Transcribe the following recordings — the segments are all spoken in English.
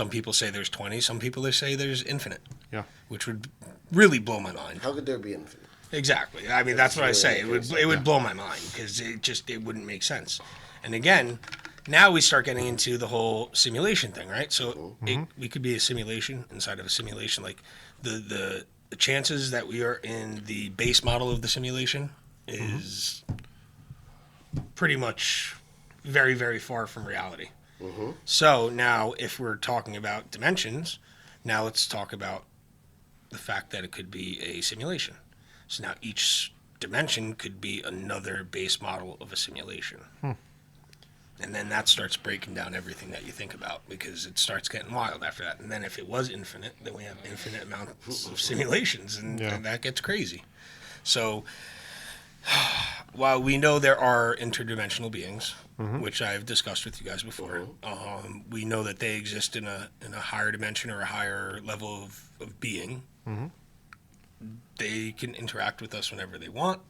Some people say there's 20. Some people they say there's infinite. Yeah. Which would really blow my mind. How could there be infinite? Exactly. I mean, that's what I say. It would Yeah. blow my mind because it wouldn't make sense. And again, now we start getting into the whole simulation thing, right? So we could be a simulation inside of a simulation. Like the chances that we are in the base model of the simulation is pretty much very, very far from reality. So now if we're talking about dimensions, now let's talk about the fact that it could be a simulation. So now each dimension could be another base model of a simulation. And then that starts breaking down everything that you think about because it starts getting wild after that. And then if it was infinite, then we have infinite amounts of simulations, and that gets crazy. So while we know there are interdimensional beings, which I've discussed with you guys before, we know that they exist in a higher dimension or a higher level of being. They can interact with us whenever they want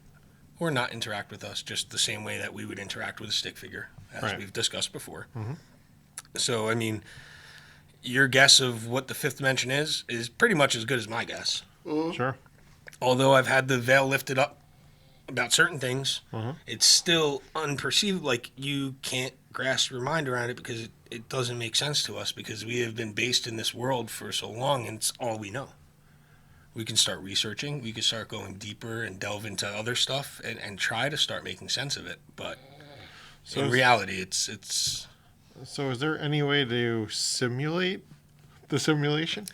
or not interact with us just the same way that we would interact with a stick figure, as we've discussed before. So, I mean, your guess of what the fifth dimension is pretty much as good as my guess. Sure. Although I've had the veil lifted up about certain things, it's still unperceived. Like, you can't grasp your mind around it because it doesn't make sense to us because we have been based in this world for so long and it's all we know. We can start researching. We can start going deeper and delve into other stuff and try to start making sense of it. But in reality, it's... So is there any way to simulate the simulation?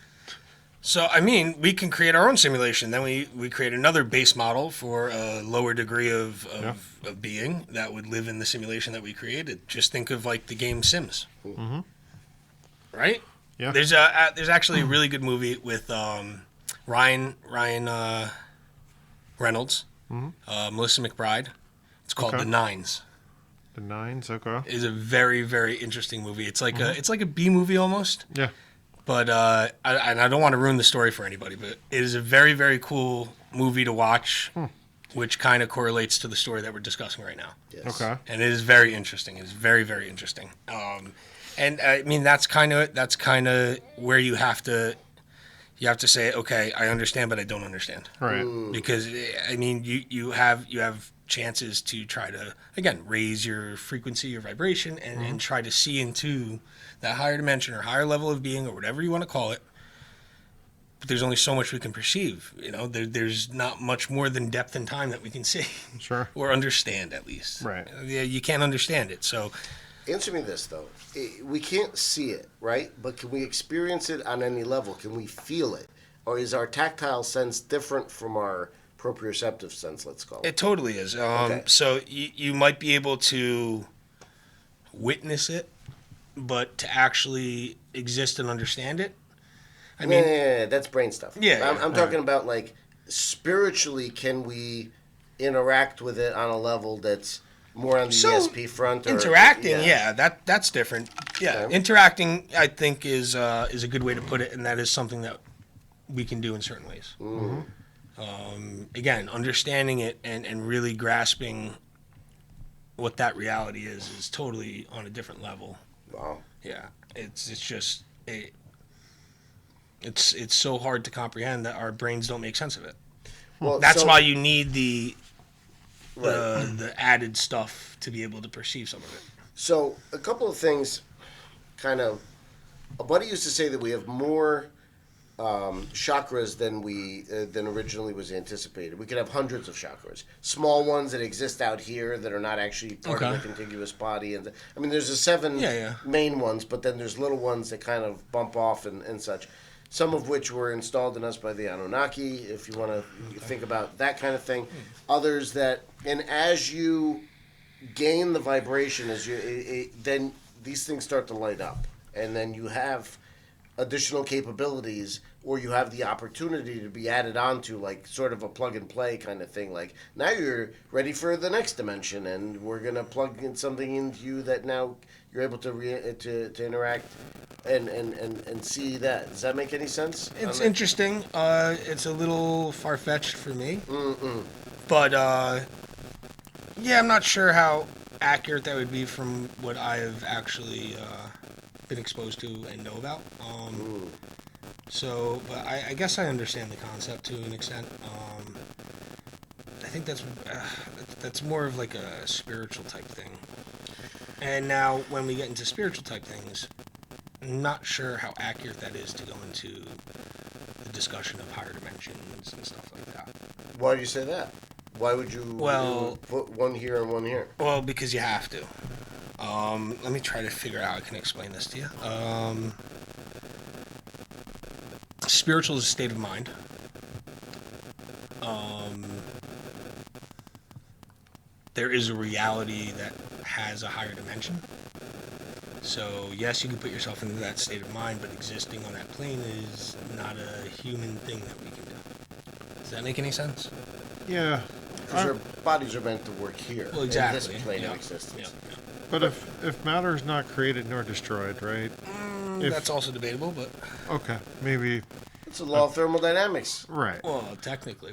So, I mean, we can create our own simulation. Then we create another base model for a lower degree of being that would live in the simulation that we created. Just think of, like, the game Sims. Right? Yeah. There's actually a really good movie with... Ryan Reynolds, Melissa McBride. It's called The Nines. The Nines, okay. It's a very, very interesting movie. It's like a B movie almost. Yeah. But I don't want to ruin the story for anybody, but it is a very, very cool movie to watch, which kind of correlates to the story that we're discussing right now. Yes. Okay. And it is very interesting. It's very, very interesting. And I mean that's kind of where you have to say, okay, I understand, but I don't understand. Right. Because I mean, you have chances to try to again raise your frequency, your vibration, and try to see into that higher dimension or higher level of being or whatever you want to call it. But there's only so much we can perceive. You know, there's not much more than depth and time that we can see. Sure. Or understand at least. Right. Yeah, you can't understand it. So. Answer me this, though. We can't see it, right? But can we experience it on any level? Can we feel it? Or is our tactile sense different from our proprioceptive sense, let's call it? It totally is. So you might be able to witness it, but to actually exist and understand it, I mean... Yeah, that's brain stuff. Yeah. I'm talking about, like, spiritually, can we interact with it on a level that's more on the ESP front? Or, interacting, that's different. Yeah, Okay. Interacting, I think, is a good way to put it, and that is something that we can do in certain ways. Again, understanding it and really grasping what that reality is totally on a different level. Wow. Yeah, it's just it's so hard to comprehend that our brains don't make sense of it. Well, That's why you need the added stuff to be able to perceive some of it. So, a couple of things, kind of, a buddy used to say that we have more chakras than originally was anticipated. We could have hundreds of chakras, small ones that exist out here that are not actually part of the contiguous body. And I mean, there's the seven main ones, but then there's little ones that kind of bump off and such. Some of which were installed in us by the Anunnaki, if you want to think about that kind of thing. Others that, and as you gain the vibration, then these things start to light up, and then you have additional capabilities, or you have the opportunity to be added onto, like sort of a plug and play kind of thing. Like, now you're ready for the next dimension, and we're gonna plug in something into you that now you're able to interact and see that. Does that make any sense? It's interesting. It's a little far-fetched for me. But yeah, I'm not sure how accurate that would be from what I have actually been exposed to and know about. So, but I guess I understand the concept to an extent. I think that's more of like a spiritual type thing. And now, when we get into spiritual type things, I'm not sure how accurate that is to go into the discussion of higher dimensions and stuff like that. Why do you say that? Why would you put one here and one here? Well, because you have to. Let me try to figure out how I can explain this to you. Spiritual is a state of mind. There is a reality that has a higher dimension. So, yes, you can put yourself into that state of mind, but existing on that plane is not a human thing that we can do. Does that make any sense? Yeah. Because our bodies are meant to work here. Well, exactly. In this plane Yeah. of existence. Yeah. But if matter is not created nor destroyed, right? That's also debatable, but Okay, maybe It's a law of thermodynamics. right. well, technically.